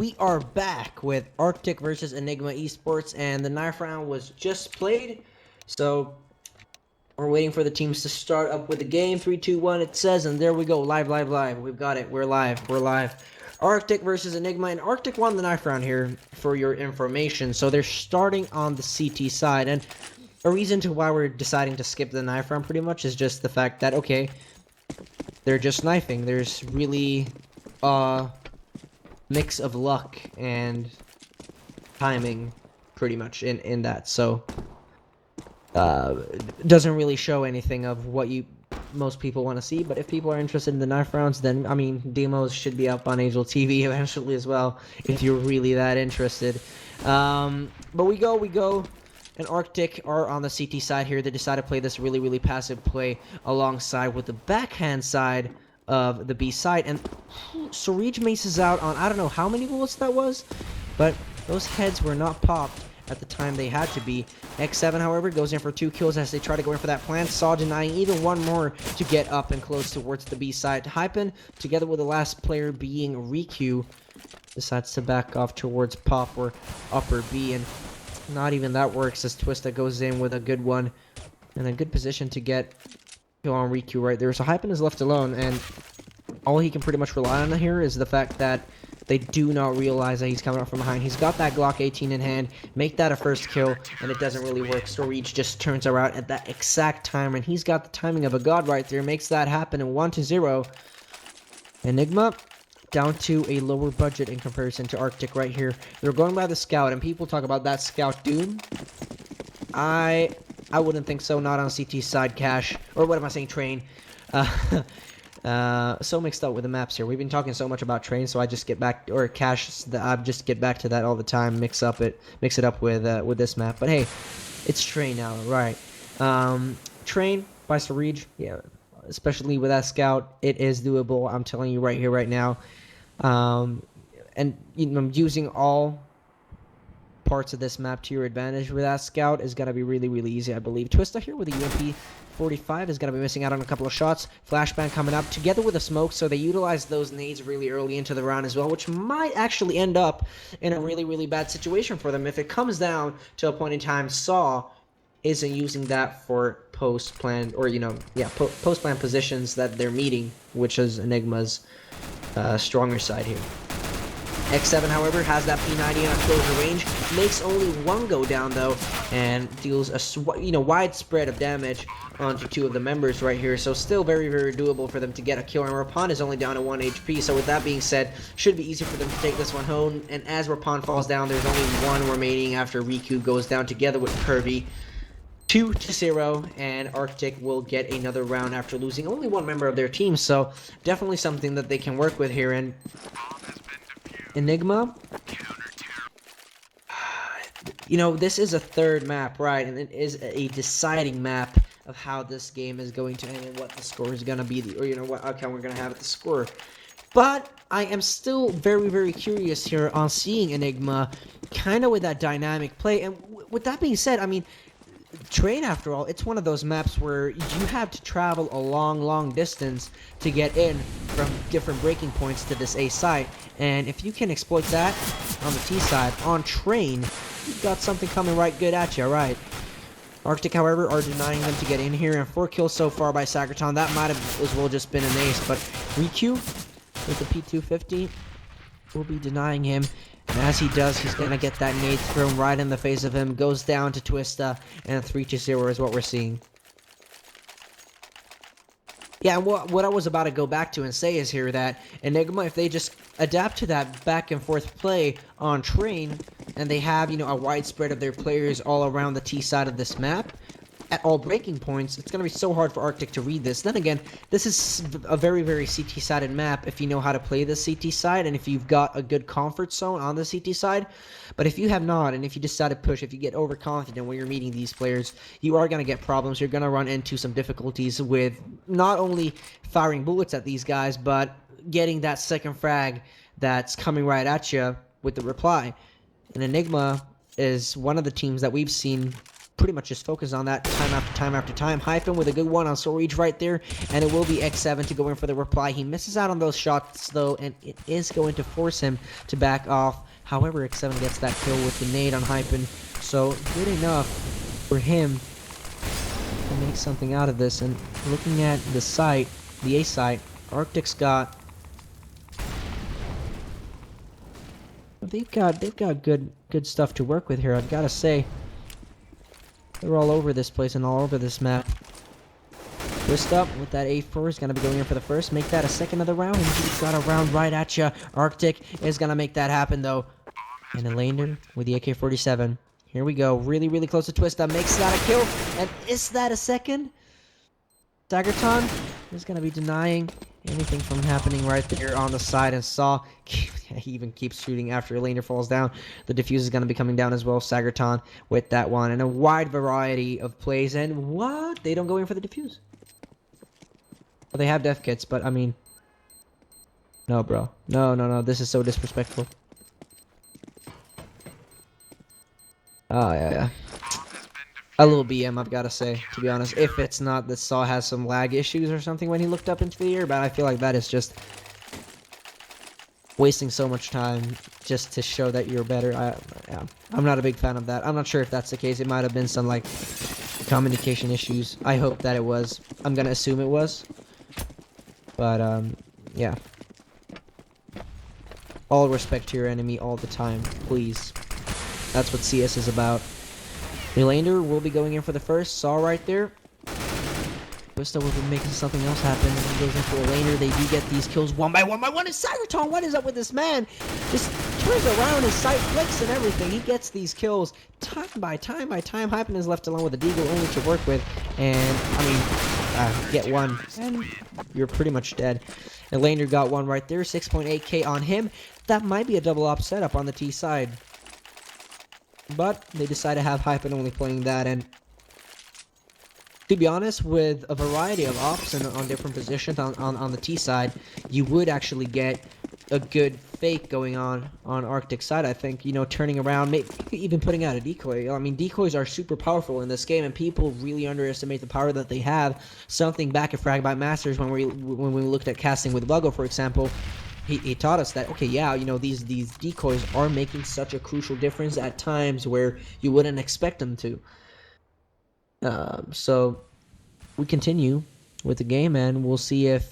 We are back with RCTIC versus Enigma Esports, and the knife round was just played. So we're waiting for the teams to start up with the game. 3, 2, 1, it says, and there we go. Live. We've got it. We're live. RCTIC versus Enigma, and RCTIC won the knife round here for your information. So they're starting on the CT side, and a reason to why we're deciding to skip the knife round pretty much is just the fact that, okay, they're just knifing. There's really mix of luck and timing pretty much in that, so doesn't really show anything of what most people want to see. But if people are interested in the knife rounds, then I mean, demos should be up on Angel TV eventually as well if you're really that interested. But we go and RCTIC are on the CT side here. They decide to play this really passive play alongside with the backhand side of the B side, and Surij maces out on I don't know how many bullets that was, but those heads were not popped at the time they had to be. X7, however, goes in for 2 kills as they try to go in for that plant. Saw denying even one more to get up and close towards the B side. Hypen, together with the last player being Riku, decides to back off towards Pop or upper B, and not even that works as Twista goes in with a good one and a good position to get kill on Riku right there. So Hypen is left alone, and all he can pretty much rely on here is the fact that they do not realize that he's coming up from behind. He's got that Glock 18 in hand, make that a first kill, and it doesn't really work. Storage just turns around at that exact time, and he's got the timing of a god right there, makes that happen in 1-0. Enigma down to a lower budget in comparison to RCTIC right here. They're going by the scout, and people talk about that scout doom. I wouldn't think so, not on CT side. Cash, or what am I saying, train. So mixed up with the maps here. We've been talking so much about train, so I just get back, or cash, I just get back to that all the time. Mix it up with this map. But hey, it's train now, right? Train by Surij, yeah, especially with that scout, it is doable. I'm telling you right here, right now. And you know, using all parts of this map to your advantage with that scout is gonna be really easy, I believe. Twista here with a UMP 45 is gonna be missing out on a couple of shots. Flashbang coming up together with a smoke, so they utilize those nades really early into the round as well, which might actually end up in a really bad situation for them if it comes down to a point in time Saw isn't using that for post-plan, or post-plan positions that they're meeting, which is Enigma's stronger side here. X7, however, has that P90 on closer range, makes only one go down though, and deals a widespread of damage onto 2 of the members right here. So still very doable for them to get a kill. And Rapon is only down to 1 HP. So with that being said, should be easy for them to take this one home. And as Rapon falls down, there's only 1 remaining after Riku goes down together with Kirby. 2-0, and RCTIC will get another round after losing only 1 member of their team. So definitely something that they can work with here. And Enigma, you know, this is a 3rd map, right? And it is a deciding map of how this game is going to end and what the score is going to be, or what outcome we're going to have at the score. But I am still very curious here on seeing Enigma kind of with that dynamic play. And with that being said, I mean, Train, after all, it's one of those maps where you have to travel a long distance to get in from different breaking points to this A site. And if you can exploit that on the T side, on Train, you've got something coming right good at you, right? RCTIC, however, are denying them to get in here, and 4 kills so far by Sagraton. That might have as well just been an ace, but Riku with the P250 will be denying him. And as he does, he's going to get that nade thrown right in the face of him. Goes down to Twista, and 3-0 is what we're seeing. Yeah, and what I was about to go back to and say is here that Enigma, if they just adapt to that back and forth play on Train, and they have, a wide spread of their players all around the T side of this map, at all breaking points, it's going to be so hard for RCTIC to read this. Then again, this is a very CT-sided map if you know how to play the CT side and if you've got a good comfort zone on the CT side. But if you have not, and if you decide to push, if you get overconfident when you're meeting these players, you are going to get problems. You're going to run into some difficulties with not only firing bullets at these guys, but getting that second frag that's coming right at you with the reply. And Enigma is one of the teams that we've seen pretty much just focus on that time after time after time. Hyphen with a good one on Storage right there, and it will be X7 to go in for the reply. He misses out on those shots, though, and it is going to force him to back off. However, X7 gets that kill with the nade on Hyphen, so good enough for him to make something out of this. And looking at the site, the A site, RCTIC's got... They've got good stuff to work with here, I've gotta say. They're all over this place and all over this map. Twist up with that A4 is gonna be going in for the first. Make that a second of the round, and he's got a round right at you. RCTIC is gonna make that happen though. And Elander with the AK-47. Here we go, really close to Twist up. Makes that a kill, and is that a second? Sagerton is gonna be denying anything from happening right there on the side, and Saw he even keeps shooting after Elander falls down. The defuse is going to be coming down as well. Sagerton with that one, and a wide variety of plays. And what? They don't go in for the defuse. Well, they have death kits, but I mean, no, bro, no. This is so disrespectful. Oh yeah. A little BM, I've got to say, to be honest. If it's not that Saw has some lag issues or something when he looked up into the air, but I feel like that is just wasting so much time just to show that you're better. Yeah, I'm not a big fan of that. I'm not sure if that's the case. It might have been some, like, communication issues. I hope that it was. I'm going to assume it was. But, yeah. All respect to your enemy all the time, please. That's what CS is about. Elander will be going in for the first. Saw right there. Twista will be making something else happen. He goes in for Elander. They do get these kills one by one. It's Sagerton. What is up with this man? Just turns around, his sight flicks and everything. He gets these kills time by time. Hyphen is left alone with a Deagle only to work with. And, I mean, get one. And you're pretty much dead. Elander got one right there. 6.8k on him. That might be a double op setup on the T side. But they decide to have Hyphen only playing that, and to be honest, with a variety of ops and on different positions on the T side, you would actually get a good fake going on RCTIC side. I think, you know, turning around, maybe even putting out a decoy. I mean, decoys are super powerful in this game, and people really underestimate the power that they have. Something back at Fragmite Masters when we looked at casting with Luggo, for example. He taught us that, okay, yeah, you know, these decoys are making such a crucial difference at times where you wouldn't expect them to. So we continue with the game, and we'll see if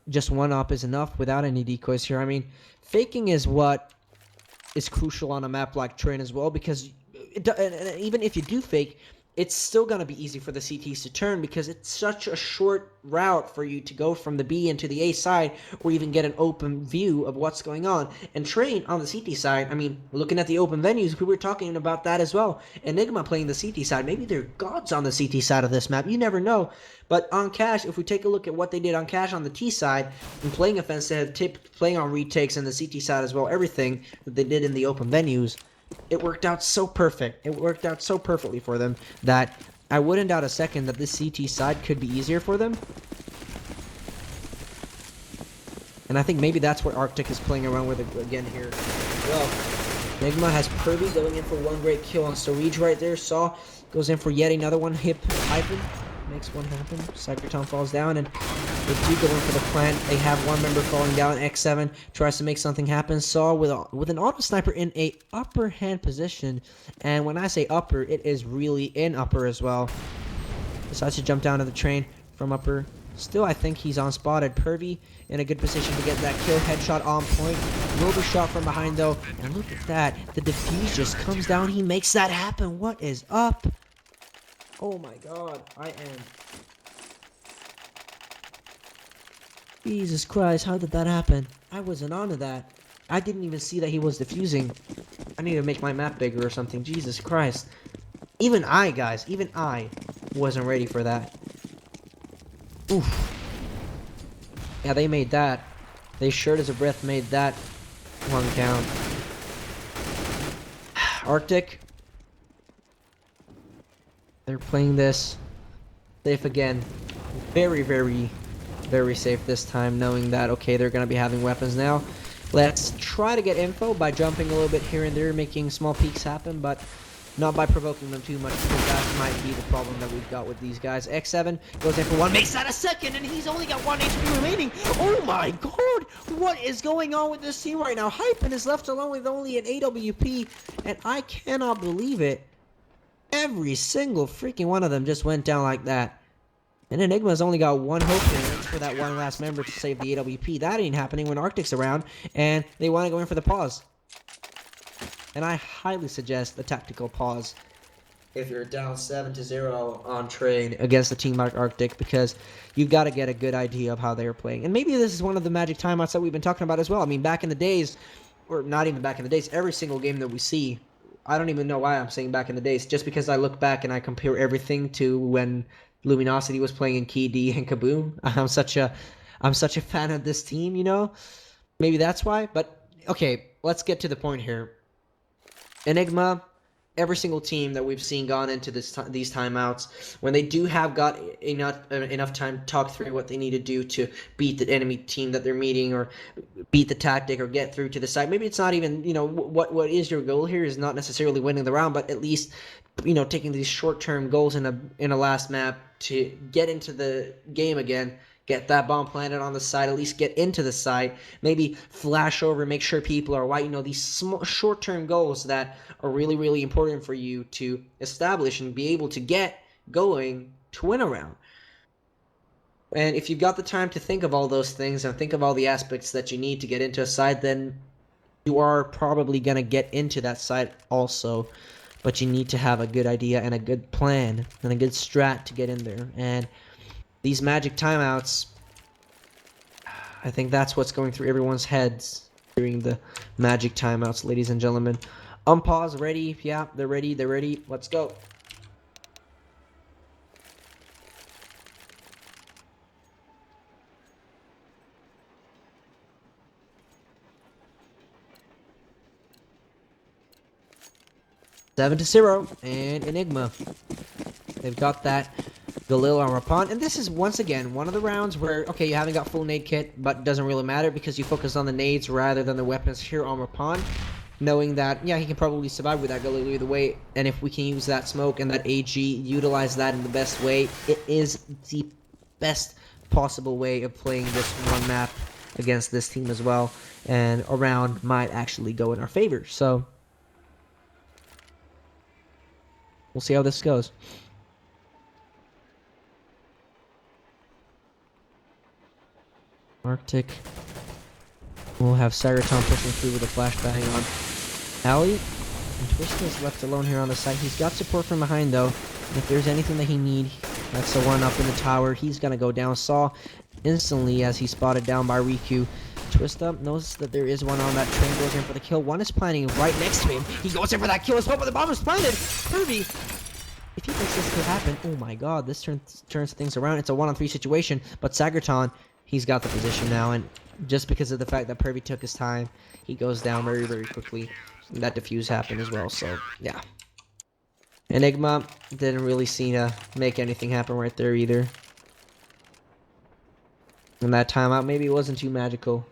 just one op is enough without any decoys here. I mean, faking is what is crucial on a map like Train as well, because even if you do fake, it's still going to be easy for the CTs to turn, because it's such a short route for you to go from the B into the A side, or even get an open view of what's going on. And Train on the CT side, I mean, looking at the open venues, we were talking about that as well. Enigma playing the CT side, maybe they're gods on the CT side of this map, you never know. But on Cash, if we take a look at what they did on Cash on the T side, and playing offensive, playing on retakes, and the CT side as well, everything that they did in the open venues, it worked out so perfect. It worked out so perfectly for them that I wouldn't doubt a second that this CT side could be easier for them. And I think maybe that's what RCTIC is playing around with again here. Well, Enigma has Purvy going in for one great kill on Storage right there. Saw goes in for yet another one. Hyphen makes one happen. Sagerton falls down, and they do go in for the plant. They have one member falling down. X7 tries to make something happen. Saw with an auto sniper in a upper hand position, and when I say upper, it is really in upper as well. Decides to jump down to the Train from upper. Still, I think he's on spotted. Purvy in a good position to get that kill. Headshot on point. Will be shot from behind though, and look at that. The defuse just comes down. He makes that happen. What is up? Oh my god, I am... Jesus Christ, how did that happen? I wasn't onto that. I didn't even see that he was defusing. I need to make my map bigger or something. Jesus Christ. Even I, guys, even I wasn't ready for that. Oof. Yeah, they made that. They short as a breath made that one count. RCTIC. They're playing this safe again. Very, very, very safe this time, knowing that, okay, they're going to be having weapons now. Let's try to get info by jumping a little bit here and there, making small peeks happen, but not by provoking them too much, because that might be the problem that we've got with these guys. X7 goes in for one, makes that a second, and he's only got 1 HP remaining. Oh my god, what is going on with this team right now? Hypen is left alone with only an AWP, and I cannot believe it. Every single freaking one of them just went down like that. And Enigma's only got one hope here. It's for that one last member to save the AWP. That ain't happening when RCTIC's around, and they want to go in for the pause. And I highly suggest a tactical pause if you're down 7-0 on trade against a team like RCTIC, because you've got to get a good idea of how they're playing. And maybe this is one of the magic timeouts that we've been talking about as well. I mean, back in the days, or not even back in the days, every single game that we see, I don't even know why I'm saying back in the days, just because I look back and I compare everything to when Luminosity was playing in Key D and Kaboom. I'm such a fan of this team, you know? Maybe that's why, but okay, let's get to the point here. Enigma, every single team that we've seen gone into these timeouts, when they do have got enough time to talk through what they need to do to beat the enemy team that they're meeting, or beat the tactic, or get through to the side. Maybe it's not even, you know, what is your goal here is not necessarily winning the round, but at least, you know, taking these short-term goals in a last map to get into the game again. Get that bomb planted on the side, at least get into the side, maybe flash over, make sure people are white. You know, these small, short-term goals that are really, really important for you to establish and be able to get going to win a round. And if you've got the time to think of all those things and think of all the aspects that you need to get into a side, then you are probably going to get into that side also. But you need to have a good idea and a good plan and a good strat to get in there. And these magic timeouts, I think that's what's going through everyone's heads during the magic timeouts, ladies and gentlemen. Unpause, ready? Yeah, they're ready. They're ready. Let's go. Seven to 0, and Enigma. They've got that Galil on Rapon, and this is once again one of the rounds where, okay, you haven't got full nade kit, but it doesn't really matter because you focus on the nades rather than the weapons here on Rapon, knowing that, yeah, he can probably survive with that Galil either way, and if we can use that smoke and that AG, utilize that in the best way, it is the best possible way of playing this one map against this team as well, and a round might actually go in our favor, so we'll see how this goes. RCTIC will have Sagraton pushing through with a flashbang on Ali. And Twista is left alone here on the side. He's got support from behind, though. If there's anything that he needs, that's the one up in the tower. He's going to go down. Saw instantly as he's spotted down by Riku. Twista knows that there is one on that train, goes in for the kill. One is planning right next to him. He goes in for that kill as well, but the bomb is planted. Kirby, if he thinks this could happen, oh my god, this turns things around. It's a 1-on-3 situation, but Sagraton, he's got the position now, and just because of the fact that Pervy took his time, he goes down very, very quickly. And that defuse happened as well, so, yeah. Enigma didn't really seem to make anything happen right there either. And that timeout, maybe it wasn't too magical.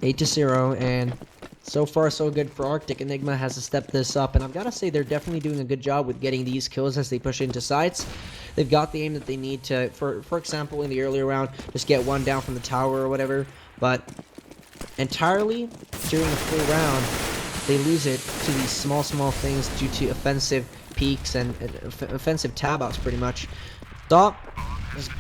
Eight to 0, and so far so good for RCTIC. Enigma has to step this up, and I've got to say they're definitely doing a good job with getting these kills as they push into sites. They've got the aim that they need to, for example, in the earlier round, just get one down from the tower or whatever, but entirely during the full round, they lose it to these small things due to offensive peaks and offensive tab outs pretty much. Stop.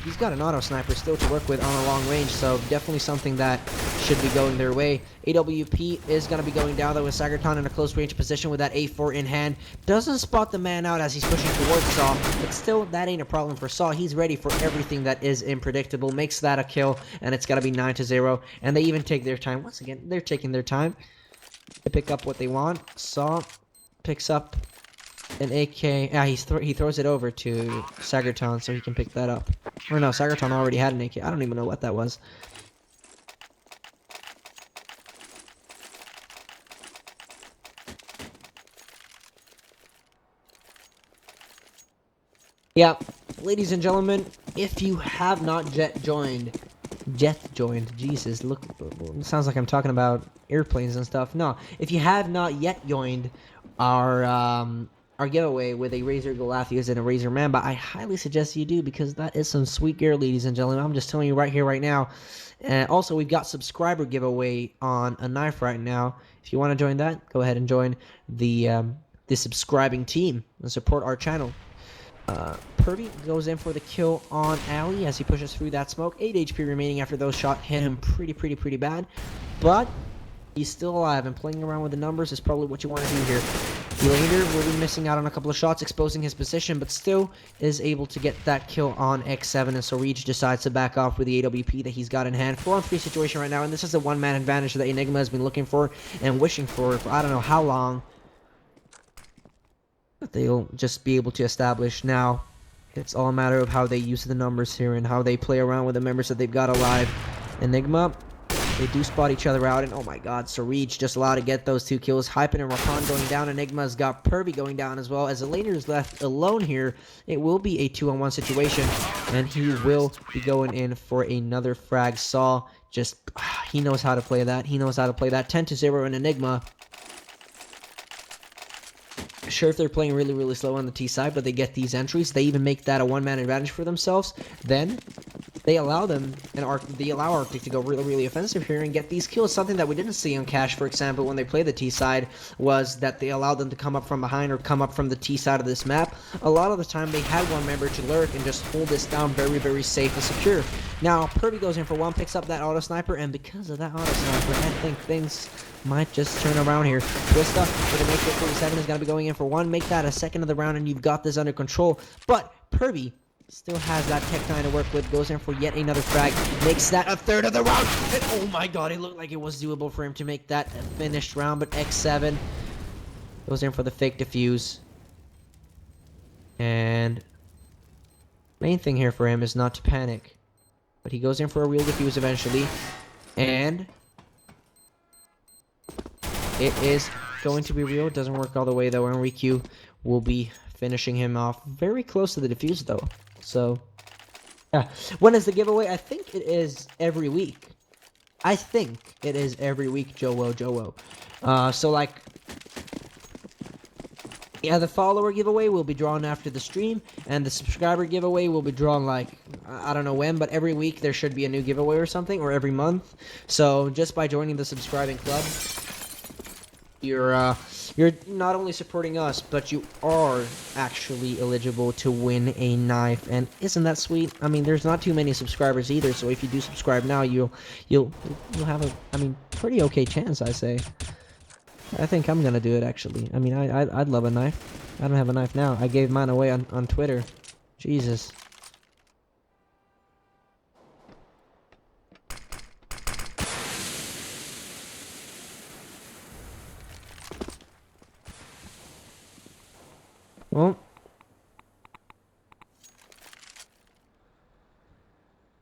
He's got an auto sniper still to work with on a long range, so definitely something that should be going their way. AWP is going to be going down though with Sagraton in a close range position with that A4 in hand. Doesn't spot the man out as he's pushing towards Saw, but still that ain't a problem for Saw. He's ready for everything that is unpredictable. Makes that a kill, and it's got to be 9 to 0. And they even take their time. Once again, they're taking their time to pick up what they want. Saw picks up an AK. Yeah, he throws it over to Sagraton so he can pick that up. Or no, Sagraton already had an AK. I don't even know what that was. Yeah, ladies and gentlemen, if you have not yet joined Jet joined. Jesus, look, it sounds like I'm talking about airplanes and stuff. No, if you have not yet joined our giveaway with a Razor Galatheus and a Razor Mamba, I highly suggest you do, because that is some sweet gear, ladies and gentlemen. I'm just telling you right here, right now. And also, we've got subscriber giveaway on a knife right now. If you want to join that, go ahead and join the subscribing team and support our channel. Purdy goes in for the kill on Ali as he pushes through that smoke. 8 HP remaining after those shots hit him pretty bad. But he's still alive, and playing around with the numbers is probably what you want to do here. Elander will be missing out on a couple of shots, exposing his position, but still is able to get that kill on X7, and so Reach decides to back off with the AWP that he's got in hand. 4-on-3 situation right now, and this is a one-man advantage that Enigma has been looking for and wishing for I don't know how long. But they'll just be able to establish now. It's all a matter of how they use the numbers here and how they play around with the members that they've got alive. Enigma, they do spot each other out, and oh my god, Sarij just allowed to get those 2 kills. Hypen and Rakan going down. Enigma's got Purby going down as well. As Elander is left alone here, it will be a 2-on-1 situation, and he will be going in for another frag. Saw just, he knows how to play that. He knows how to play that. 10-0 in Enigma. Sure, if they're playing really slow on the T side, but they get these entries, they even make that a one-man advantage for themselves, then they allow them and they allow RCTIC to go really offensive here and get these kills. Something that we didn't see on Cash, for example, when they play the T side, was that they allowed them to come up from behind or come up from the T side of this map. A lot of the time, they had one member to lurk and just hold this down very safe and secure. Now, Purdy goes in for one, picks up that auto sniper, and because of that auto sniper, I think things might just turn around here. Twista with a makeshift 47 is going to be going in for one. Make that a second of the round, and you've got this under control. But Purdy still has that Tech 9 to work with. Goes in for yet another frag. Makes that a third of the round. And oh my god, it looked like it was doable for him to make that a finished round. But X7 goes in for the fake defuse. And main thing here for him is not to panic. But he goes in for a real defuse eventually. And it is going to be real. It doesn't work all the way though. Enrique will be finishing him off very close to the defuse though. So, yeah. When is the giveaway? I think it is every week. I think it is every week, Jowo. So like, yeah, the follower giveaway will be drawn after the stream, and the subscriber giveaway will be drawn like, I don't know when, but every week there should be a new giveaway or something, or every month. So just by joining the subscribing club, you're not only supporting us, but you are actually eligible to win a knife. And isn't that sweet? I mean, there's not too many subscribers either, so if you do subscribe now, you'll have a pretty okay chance, I say. I think I'm gonna do it actually. I mean, I'd love a knife. I don't have a knife now. I gave mine away on Twitter. Jesus. Well,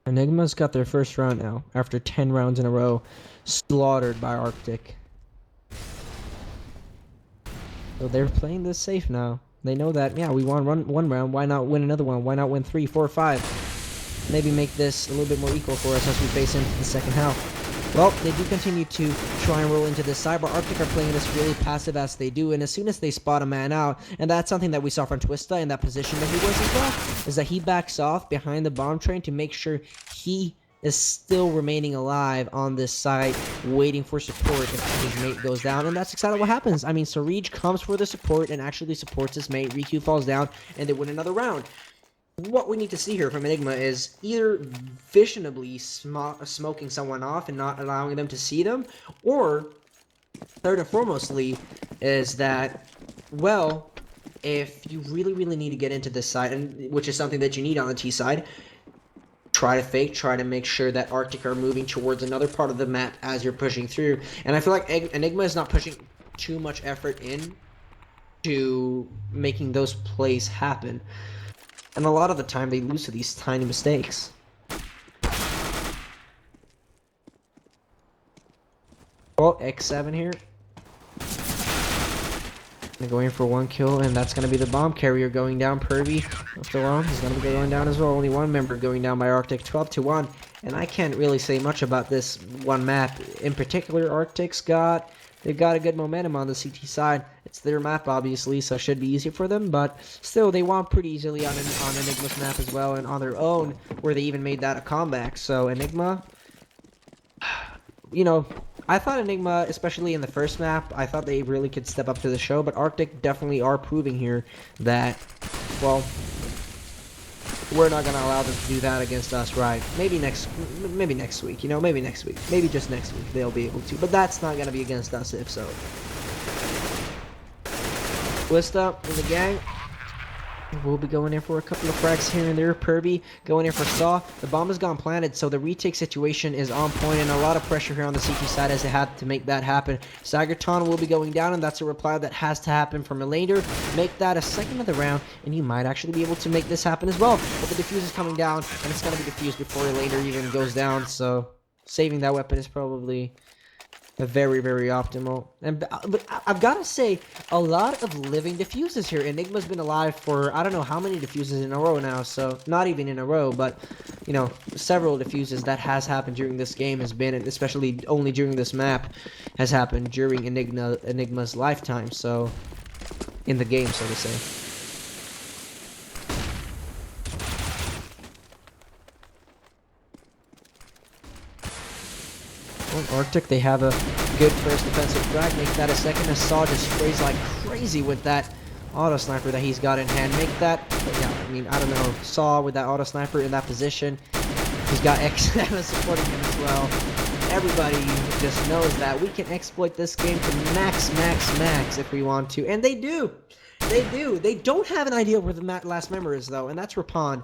Enigma's got their first round now, after 10 rounds in a row, slaughtered by RCTIC. So they're playing this safe now. They know that, yeah, we won one round, why not win another one? Why not win 3, 4, 5? Maybe make this a little bit more equal for us as we face into the second half. Well, they do continue to try and roll into this side, but RCTIC are playing this really passive as they do, and as soon as they spot a man out, and that's something that we saw from Twista in that position that he was as well, is that he backs off behind the bomb train to make sure he is still remaining alive on this side, waiting for support if his mate goes down, and that's exactly what happens. I mean, Sarij comes for the support and actually supports his mate. Riku falls down, and they win another round. What we need to see here from Enigma is either visionably smoking someone off and not allowing them to see them, or third and foremostly is that, well, if you really need to get into this side, and which is something that you need on the T side, try to fake, try to make sure that RCTIC are moving towards another part of the map as you're pushing through. And I feel like Enigma is not pushing too much effort in to making those plays happen. And a lot of the time, they lose to these tiny mistakes. Well, X7 here. Gonna go in for one kill, and that's gonna be the bomb carrier going down. Purdy left alone. He's gonna be going down as well. Only one member going down by RCTIC. 12-1. and I can't really say much about this one map in particular. They've got a good momentum on the CT side. It's their map, obviously, so it should be easier for them, but still, they won pretty easily on Enigma's map as well, and on their own, where they even made that a comeback. So Enigma, you know, I thought Enigma, especially in the first map, I thought they really could step up to the show, but RCTIC definitely are proving here that, well, we're not gonna allow them to do that against us, right? Maybe next week, maybe next week. Maybe just next week they'll be able to, but that's not gonna be against us if so. Lista in the gang. We'll be going in for a couple of frags here and there. Perby going in for Saw. The bomb has gone planted, so the retake situation is on point, and a lot of pressure here on the CT side as they had to make that happen. Sagerton will be going down, and that's a reply that has to happen from Elander. Make that a second of the round, and you might actually be able to make this happen as well. But the defuse is coming down, and it's going to be defused before Elander even goes down, so saving that weapon is probably very, very optimal. But I've got to say, a lot of living diffuses here. Enigma's been alive for, I don't know how many diffuses in a row now, so not even in a row, but, several diffuses that has happened during this game has been, and especially only during this map, has happened during Enigma's lifetime, so, in the game, so to say. RCTIC, they have a good first defensive frag. Make that a second. As Saw just sprays like crazy with that auto sniper that he's got in hand. Make that, I don't know. Saw with that auto sniper in that position. He's got X7 supporting him as well. Everybody just knows that we can exploit this game to max if we want to. And they do. They do. They don't have an idea where the last member is, though, and that's Rapon.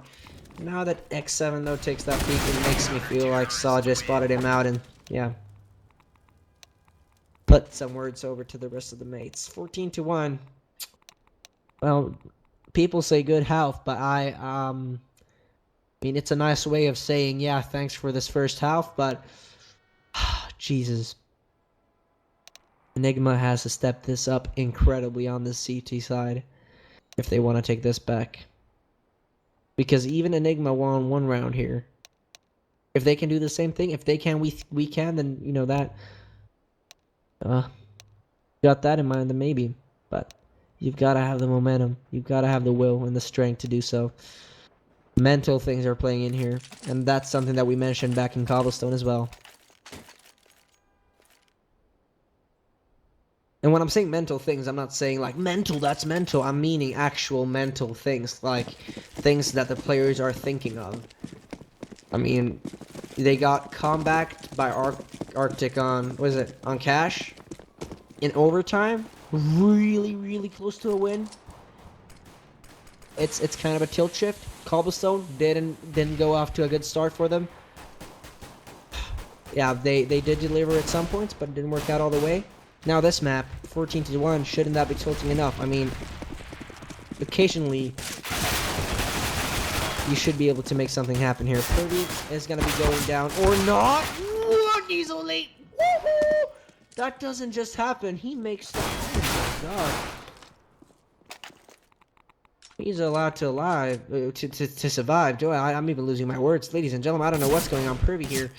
Now that X7, though, takes that peek, it makes me feel like Saw just spotted him out and, yeah, put some words over to the rest of the mates. 14-1. Well, people say good health, but I mean, it's a nice way of saying, yeah, thanks for this first half, but Jesus. Enigma has to step this up incredibly on the CT side if they want to take this back. Because even Enigma won one round here. If they can do the same thing, if they can, we can, then, that... got that in mind, then maybe. But you've got to have the momentum. You've got to have the will and the strength to do so. Mental things are playing in here. And that's something that we mentioned back in Cobblestone as well. And when I'm saying mental things, I'm not saying like mental, that's mental. I'm meaning actual mental things. Like things that the players are thinking of. I mean, they got comebacked by RCTIC on, what is it, on Cash? In overtime? Really, really close to a win. It's kind of a tilt shift. Cobblestone didn't go off to a good start for them. Yeah, they did deliver at some points, but it didn't work out all the way. Now this map, 14-1, shouldn't that be tilting enough? I mean, occasionally... you should be able to make something happen here. Purdy is going to be going down, or not. Whoa, Diesel late. Woohoo! That doesn't just happen. He makes that. Oh my god. He's allowed to survive. I'm even losing my words. Ladies and gentlemen, I don't know what's going on. Purdy here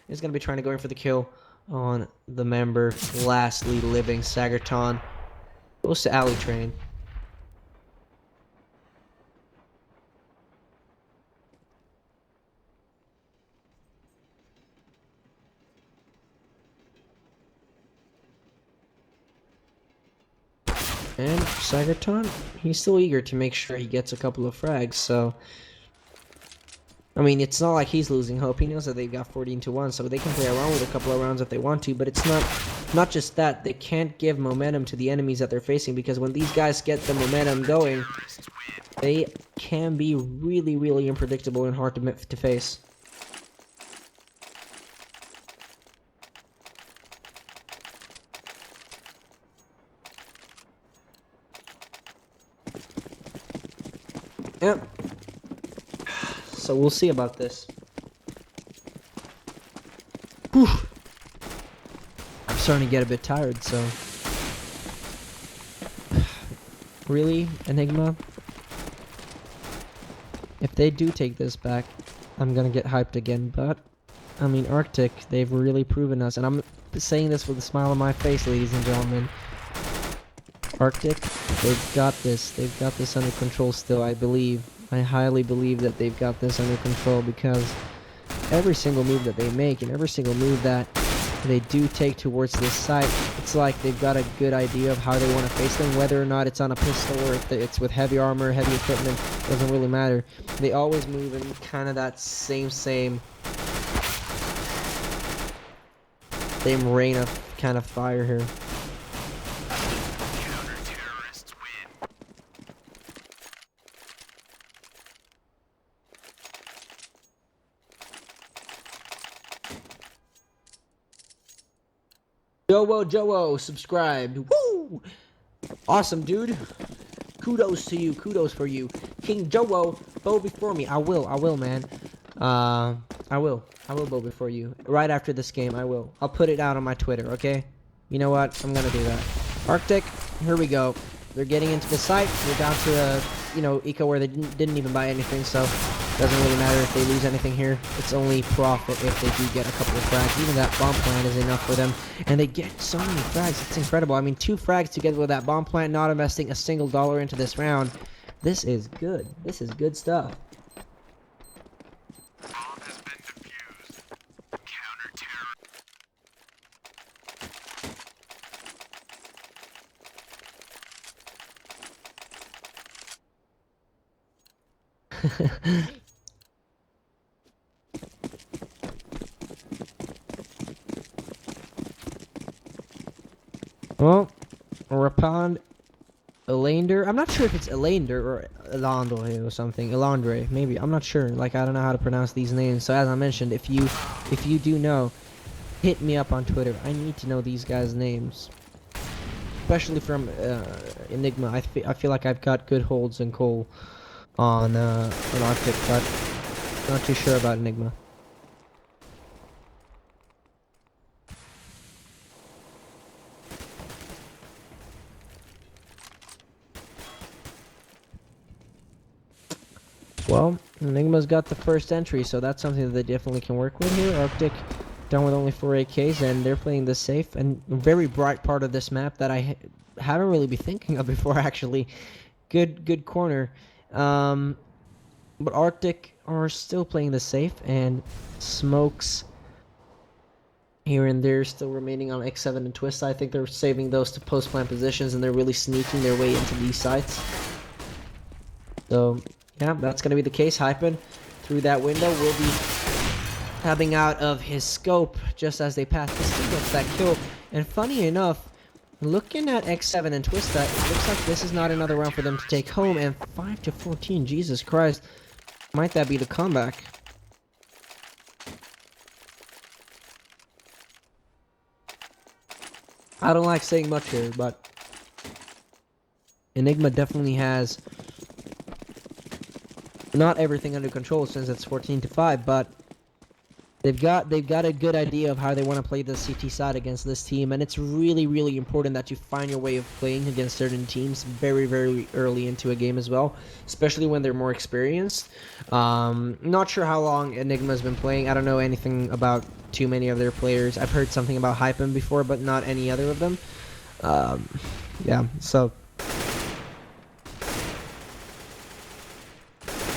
is going to be trying to go in for the kill on the member. Lastly, living Sagerton goes to Alley Train. And Sagerton, he's still eager to make sure he gets a couple of frags, so... I mean, it's not like he's losing hope. He knows that they've got 14-1, so they can play around with a couple of rounds if they want to, but it's not just that. They can't give momentum to the enemies that they're facing, because when these guys get the momentum going, they can be really, really unpredictable and hard to face. Yep. So we'll see about this. Whew. I'm starting to get a bit tired, so... Really, Enigma? If they do take this back, I'm gonna get hyped again, but... I mean, Arctic, they've really proven us, and I'm saying this with a smile on my face, ladies and gentlemen. Arctic, they've got this. They've got this under control still, I believe. I highly believe that they've got this under control because every single move that they make and every single move that they do take towards this site, it's like they've got a good idea of how they want to face them, whether or not it's on a pistol or if it's with heavy armor, heavy equipment, doesn't really matter. They always move in kind of that same rain of kind of fire here. Joe, subscribed. Woo! Awesome, dude. Kudos to you. Kudos for you. King Joe, bow before me. I will, man. I will bow before you. Right after this game, I will. I'll put it out on my Twitter, okay? You know what? I'm gonna do that. Arctic, here we go. They're getting into the site. We're down to a, eco where they didn't even buy anything, so doesn't really matter if they lose anything here. It's only profit if they do get a couple of frags. Even that bomb plant is enough for them. And they get so many frags. It's incredible. I mean, 2 frags together with that bomb plant, not investing a single dollar into this round. This is good. This is good stuff. Bomb has been defused. Counter-terror. Well, Rapond Elander. I'm not sure if it's Elander or Elandre or something. Elandre, maybe. I'm not sure. Like, I don't know how to pronounce these names. So as I mentioned, if you do know, hit me up on Twitter. I need to know these guys' names, especially from Enigma. I feel like I've got good holds and coal on Arctic, but not too sure about Enigma. Well, Enigma's got the first entry, so that's something that they definitely can work with here. Arctic done with only 4 AKs, and they're playing this safe. And a very bright part of this map that I haven't really been thinking of before, actually. Good corner. But Arctic are still playing the safe, and smokes here and there still remaining on X7 and Twist. I think they're saving those to post-plant positions, and they're really sneaking their way into these sites. So yeah, that's going to be the case. Hypen through that window will be tabbing out of his scope just as they pass. He still gets that kill. And funny enough, looking at X7 and Twista, it looks like this is not another round for them to take home. And 5-14, Jesus Christ. Might that be the comeback? I don't like saying much here, but Enigma definitely has not everything under control since it's 14-5, but they've got a good idea of how they want to play the CT side against this team, and it's really important that you find your way of playing against certain teams very early into a game as well, especially when they're more experienced. Not sure how long Enigma's been playing. I don't know anything about too many of their players. I've heard something about Hypen before, but not any other of them. Yeah, so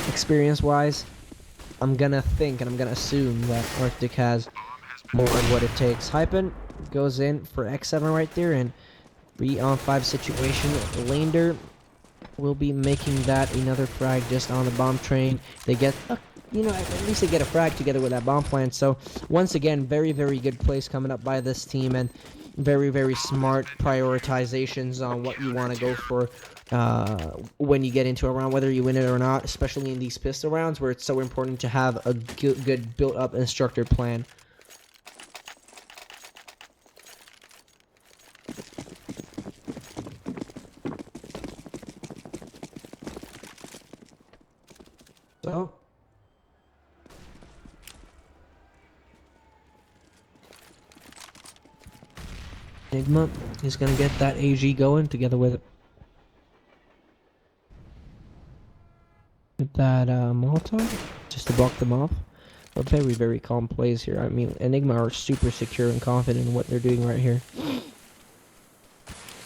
experience-wise, I'm gonna think and I'm gonna assume that Arctic has more of what it takes. Hypen goes in for X7 right there, and 3-on-5 situation. Lander will be making that another frag just on the bomb train. They get, at least they get a frag together with that bomb plant. So once again, very good plays coming up by this team, and very smart prioritizations on what you want to go for when you get into a round, whether you win it or not, especially in these pistol rounds where it's so important to have a good built-up and structured plan. So Enigma is going to get that AG going together with that Molotov, just to block them off. But very, very calm plays here. I mean, Enigma are super secure and confident in what they're doing right here.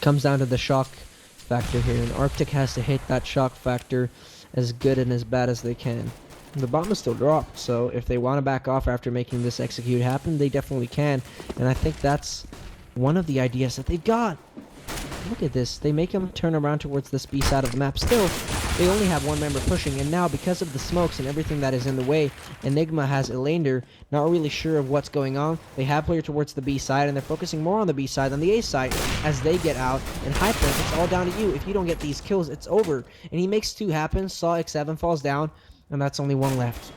Comes down to the shock factor here, and RCTIC has to hit that shock factor as good and as bad as they can. The bomb is still dropped, so if they want to back off after making this execute happen, they definitely can. And I think that's one of the ideas that they've got. Look at this. They make him turn around towards this B side of the map. Still, they only have one member pushing, and now because of the smokes and everything that is in the way, Enigma has Elander not really sure of what's going on. They have player towards the B side, and they're focusing more on the B side than the A side as they get out. And Hyper, it's all down to you. If you don't get these kills, it's over. And he makes 2 happen. Saw X7 falls down, and that's only 1 left.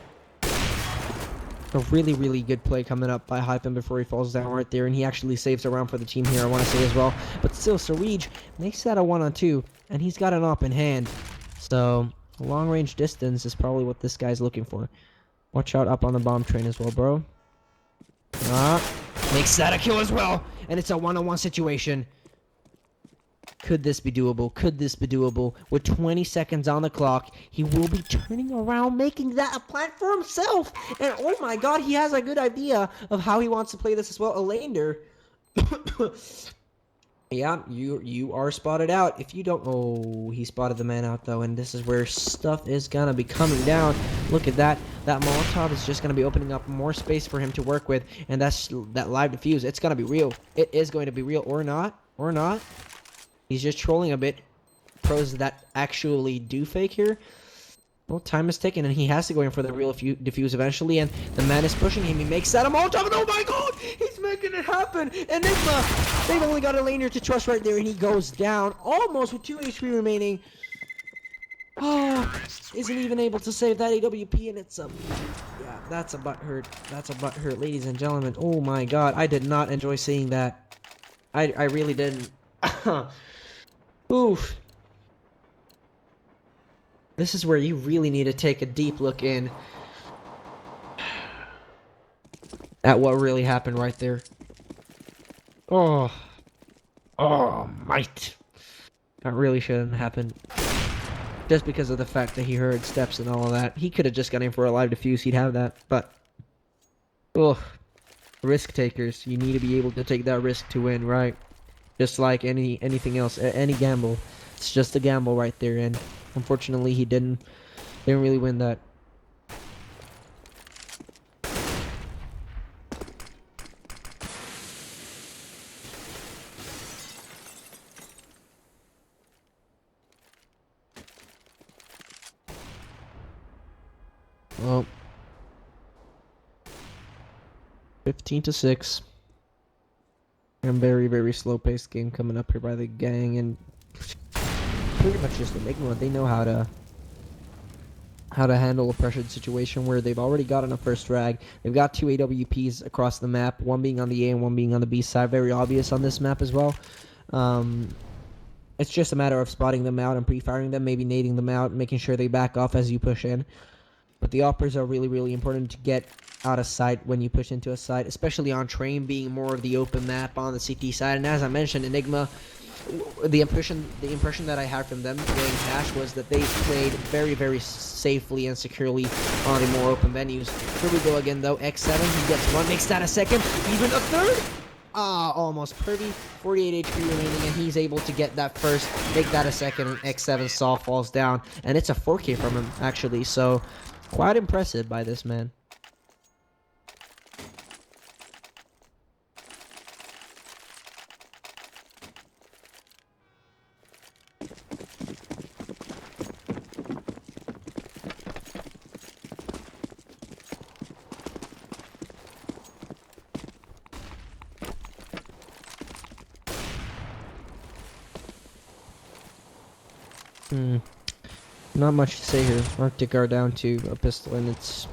A really, really good play coming up by Hypen before he falls down right there, and he actually saves a round for the team here, I want to say as well. But still, Sarij makes that a 1-on-2, and he's got an op in hand. So, long-range distance is probably what this guy's looking for. Watch out up on the bomb train as well, bro. Makes that a kill as well, and it's a 1-on-1 situation. Could this be doable? Could this be doable? With 20 seconds on the clock, he will be turning around, making that a plan for himself. And oh my god, he has a good idea of how he wants to play this as well. Elander. Yeah, you are spotted out. If you don't... Oh, he spotted the man out, though. And this is where stuff is going to be coming down. Look at that. That Molotov is just going to be opening up more space for him to work with. And that's that live defuse. It's going to be real. It is going to be real. Or not. Or not. He's just trolling a bit. Pros that actually do fake here. Well, time is ticking, and he has to go in for the real defuse eventually, and the man is pushing him. He makes that a Molotov, and oh my god! He's making it happen! Enigma! They've only got a laner to trust right there, and he goes down almost with 2 HP remaining. Oh, isn't even able to save that AWP, and it's a... Yeah, that's a butt hurt. That's a butt hurt, ladies and gentlemen. Oh my god, I did not enjoy seeing that. I really didn't. Oof. This is where you really need to take a deep look in at what really happened right there. Oh. Oh, mate. That really shouldn't have happened. Just because of the fact that he heard steps and all of that. He could have just got in for a live defuse, he'd have that. But, oh, risk takers. You need to be able to take that risk to win, right? Just like anything else, any gamble. It's just a gamble right there, and unfortunately he didn't really win that. Well, 15-6. And very, very slow-paced game coming up here by the gang, and pretty much just Enigma. They know how to handle a pressured situation where they've already gotten a first frag. They've got 2 AWPs across the map, one being on the A and one being on the B side. Very obvious on this map as well. It's just a matter of spotting them out and pre-firing them, maybe nading them out, making sure they back off as you push in. But the operas are really, really important to get out of sight when you push into a site, especially on train being more of the open map on the CT side. And as I mentioned, Enigma, the impression that I had from them during Cash was that they played very, very safely and securely on the more open venues. Here we go again, though. X7, he gets 1, makes that a second, even a third. Almost. Purvy, 48 HP remaining, and he's able to get that first, make that a second, and X7 Saw falls down. And it's a 4K from him, actually, so quite impressive by this man. Not much to say here. RCTIC are down to a pistol, and it's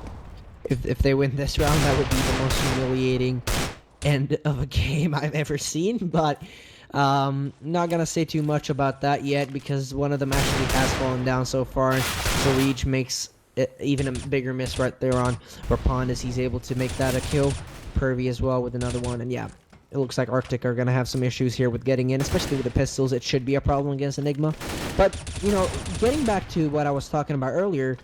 if they win this round, that would be the most humiliating end of a game I've ever seen. But not gonna say too much about that yet because one of them actually has fallen down so far. And Sarij makes even a bigger miss right there on Rapond as he's able to make that a kill. Purvy as well with another one, and yeah. It looks like RCTIC are going to have some issues here with getting in, especially with the pistols. It should be a problem against Enigma. But, you know, getting back to what I was talking about earlier,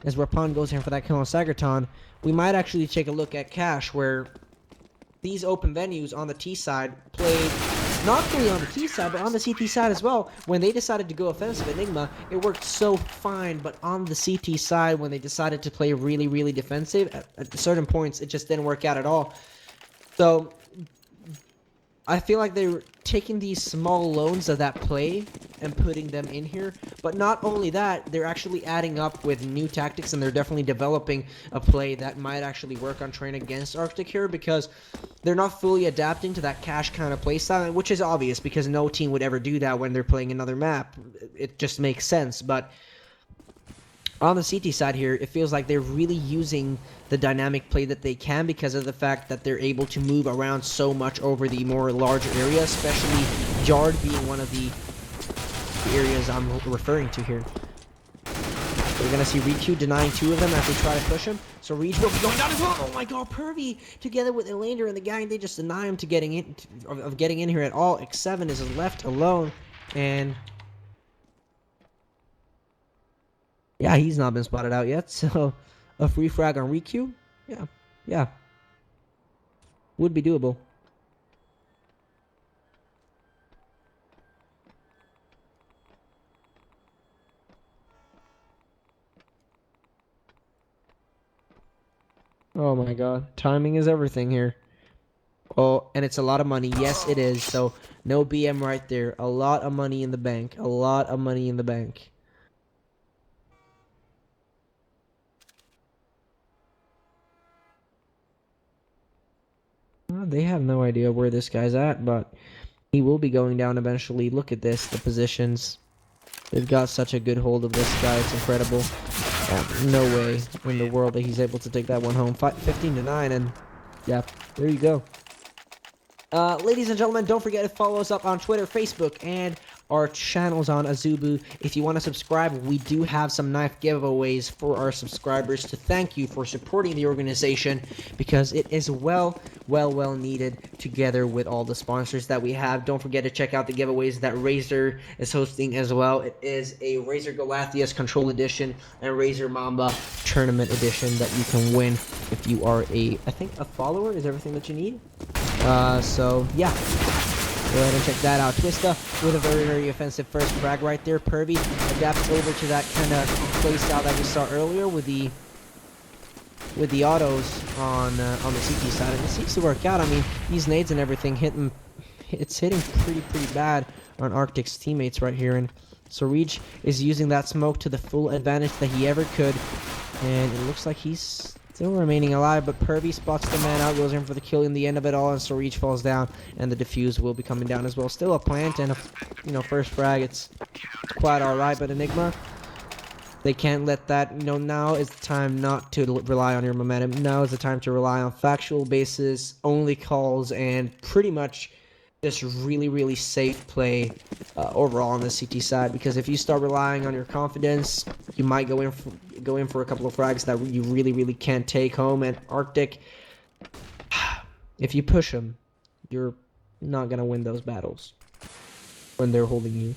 as Rapon goes in for that kill on Sagerton, we might actually take a look at Cash, where these open venues on the T side played not only on the T side, but on the CT side as well. When they decided to go offensive Enigma, it worked so fine, but on the CT side, when they decided to play really, really defensive, at certain points, it just didn't work out at all. So I feel like they're taking these small loans of that play and putting them in here. But not only that, they're actually adding up with new tactics, and they're definitely developing a play that might actually work on train against RCTIC here, because they're not fully adapting to that Cash kind of play style, which is obvious because no team would ever do that when they're playing another map. It just makes sense. But on the CT side here, it feels like they're really using the dynamic play that they can, because of the fact that they're able to move around so much over the more larger area, especially Yard being one of the areas I'm referring to here. We're going to see Riku denying two of them as they try to push him. So Reach will be going down as well. Oh my god, Pervy together with Elander and the gang, they just deny him to getting in here at all. X7 is left alone, and yeah, he's not been spotted out yet. So a free frag on Riku, yeah, would be doable. Oh my god, timing is everything here. Oh, and it's a lot of money. Yes, it is. So no BM right there. A lot of money in the bank. A lot of money in the bank. Well, they have no idea where this guy's at, but he will be going down eventually. Look at this, the positions. They've got such a good hold of this guy. It's incredible. No way in the world that he's able to take that one home. 15-9, and yeah, there you go. Ladies and gentlemen, don't forget to follow us up on Twitter, Facebook, and our channels on Azubu. If you want to subscribe, we do have some knife giveaways for our subscribers to thank you for supporting the organization, because it is well needed, together with all the sponsors that we have. Don't forget to check out the giveaways that Razer is hosting as well. It is a Razer Galatheus Control Edition and Razer Mamba Tournament Edition that you can win if you are I think a follower is everything that you need. So yeah, go ahead and check that out. Twista with a very offensive first frag right there. Pervy adapts over to that kind of play style that we saw earlier with the autos on the CT side, and it seems to work out. I mean, these nades and everything it's hitting pretty bad on RCTIC's teammates right here, and so Reach is using that smoke to the full advantage that he ever could, and it looks like he's still remaining alive, but Pervy spots the man out, goes in for the kill in the end of it all, and so Reach falls down, and the defuse will be coming down as well. Still a plant and a first frag. It's quite alright, but Enigma, they can't let that, now is the time not to rely on your momentum. Now is the time to rely on factual basis, only calls, and pretty much just really safe play overall on the CT side, because if you start relying on your confidence, you might go in for a couple of frags that you really can't take home. And RCTIC, if you push them, you're not gonna win those battles when they're holding you.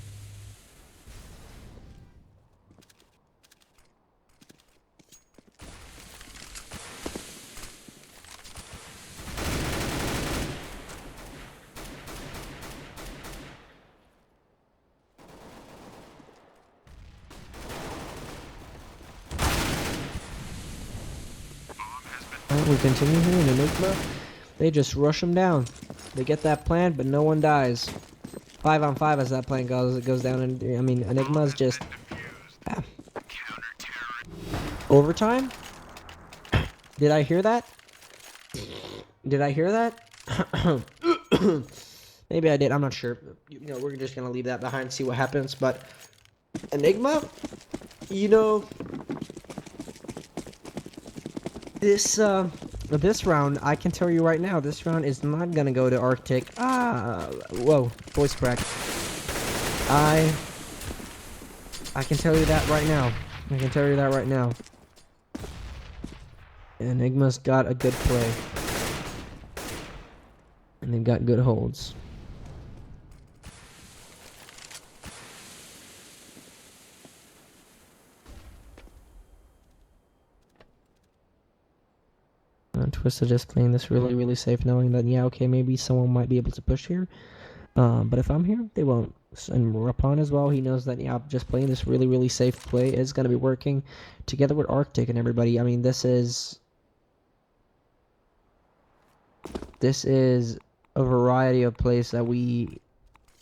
We continue here in Enigma. They just rush them down. They get that plant, but no one dies. 5-on-5 as that plant goes. It goes down, and I mean, Enigma's just overtime. Did I hear that? Did I hear that? Maybe I did. I'm not sure. We're just gonna leave that behind, see what happens. But Enigma, this round, I can tell you right now, this round is not gonna go to RCTIC. Whoa, voice crack. I can tell you that right now. Enigma's got a good play, and they've got good holds. Twisted just playing this really, really safe, knowing that, yeah, okay, maybe someone might be able to push here. But if I'm here, they won't. And Rapon as well, he knows that, yeah, just playing this really, really safe play is going to be working together with RCTIC and everybody. I mean, this is a variety of plays that we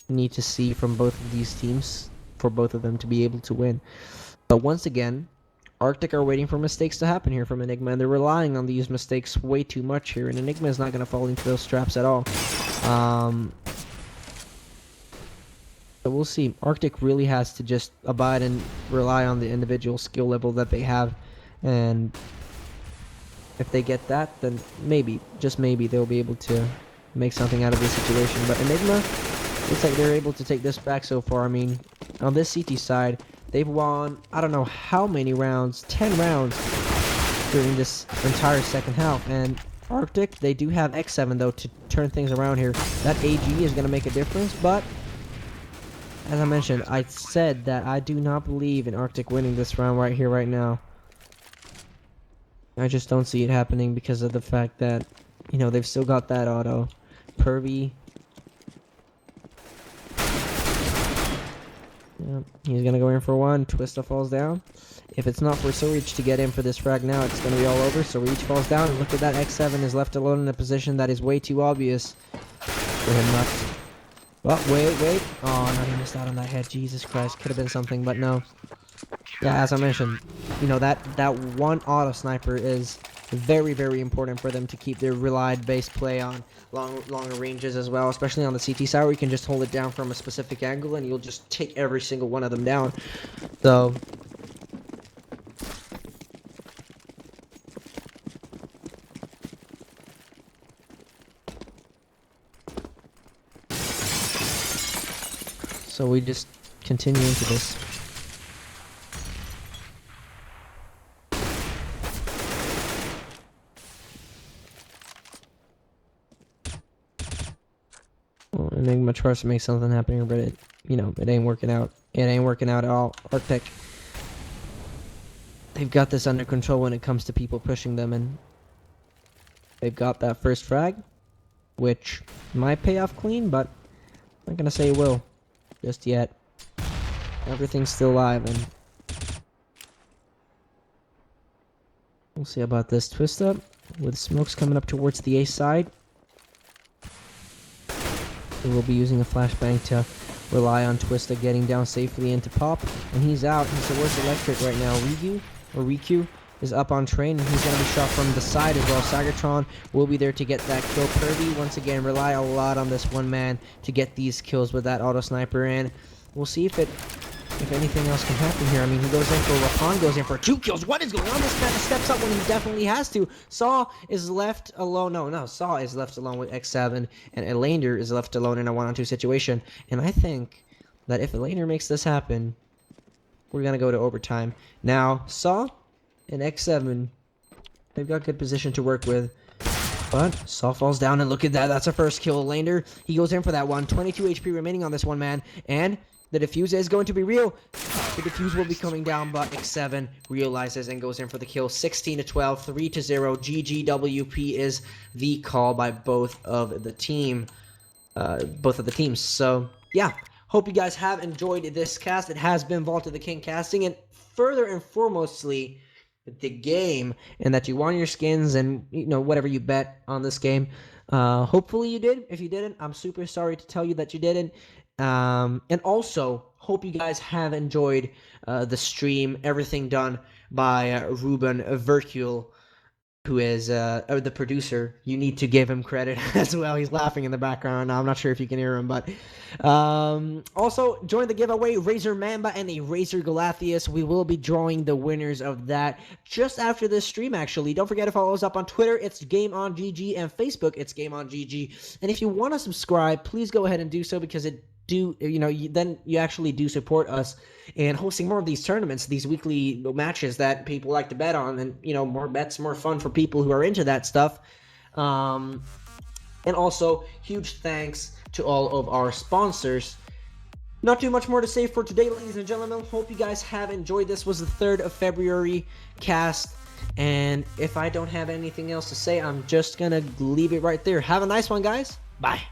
need to see from both of these teams for both of them to be able to win. But once again, RCTIC are waiting for mistakes to happen here from Enigma, and they're relying on these mistakes way too much here, and Enigma is not going to fall into those traps at all. So we'll see. RCTIC really has to just abide and rely on the individual skill level that they have, and if they get that, then maybe, just maybe, they'll be able to make something out of this situation. But Enigma, looks like they're able to take this back so far. I mean, on this CT side, they've won, I don't know how many rounds, 10 rounds during this entire second half. And RCTIC, they do have X7 though to turn things around here. That AG is going to make a difference, but as I mentioned, I said that I do not believe in RCTIC winning this round right here, right now. I just don't see it happening because of the fact that, you know, they've still got that auto. Pervy. Yep, he's gonna go in for one. Twista falls down. If it's not for Surge to get in for this frag now, it's gonna be all over. So Reach falls down, and look at that. X7 is left alone in a position that is way too obvious for him not to. Oh, wait. Oh, no, he missed out on that head. Jesus Christ. Could have been something, but no. Yeah, as I mentioned, you know, that one auto sniper is very, very important for them to keep their relied base play on longer ranges as well, especially on the CT side where you can just hold it down from a specific angle and you'll just take every single one of them down. So we just continue into this. Well, Enigma tries to make something happen here, but it, you know, it ain't working out. It ain't working out at all. RCTIC, they've got this under control when it comes to people pushing them, and they've got that first frag, which might pay off clean, but I'm not gonna say it will just yet. Everything's still live, and we'll see about this twist up with smokes coming up towards the A side. We will be using a flashbang to rely on Twista getting down safely into pop, and he's out. He's the worst electric right now. Riku is up on train, and he's going to be shot from the side as well. Sagatron will be there to get that kill. Pervy, once again, rely a lot on this one man to get these kills with that auto sniper, and we'll see if anything else can happen here. I mean, he goes in for Rapan, goes in for 2 kills. What is going on? This man steps up when he definitely has to. Saw is left alone. No, Saw is left alone with X7, and Elander is left alone in a 1-on-2 situation. And I think that if Elander makes this happen, we're going to go to overtime. Now, Saw and X7, they've got good position to work with. But Saw falls down, and look at that. That's a first kill. Elander, he goes in for that one. 22 HP remaining on this one man, and the defuse is going to be real. The defuse will be coming down, but X7 realizes and goes in for the kill. 16-12, 3-0. GGWP is the call by both of the teams. So yeah, hope you guys have enjoyed this cast. It has been Vault of the King casting, and further and foremostly the game, and that you won your skins and, you know, whatever you bet on this game. Hopefully you did. If you didn't, I'm super sorry to tell you that you didn't. And also, hope you guys have enjoyed the stream, everything done by Ruben Vercule, who is the producer. You need to give him credit as well. He's laughing in the background now. I'm not sure if you can hear him, but also join the giveaway, Razor Mamba and a Razor Galathius. We will be drawing the winners of that just after this stream, actually. Don't forget to follow us up on Twitter. It's Game On GG, and Facebook, it's Game On GG. And if you want to subscribe, please go ahead and do so, because then you actually do support us in hosting more of these tournaments, these weekly matches that people like to bet on, and, you know, more bets, more fun for people who are into that stuff. And also, huge thanks to all of our sponsors. Not too much more to say for today, ladies and gentlemen. Hope you guys have enjoyed. This was the 3rd of February cast. And if I don't have anything else to say, I'm just gonna leave it right there. Have a nice one, guys. Bye.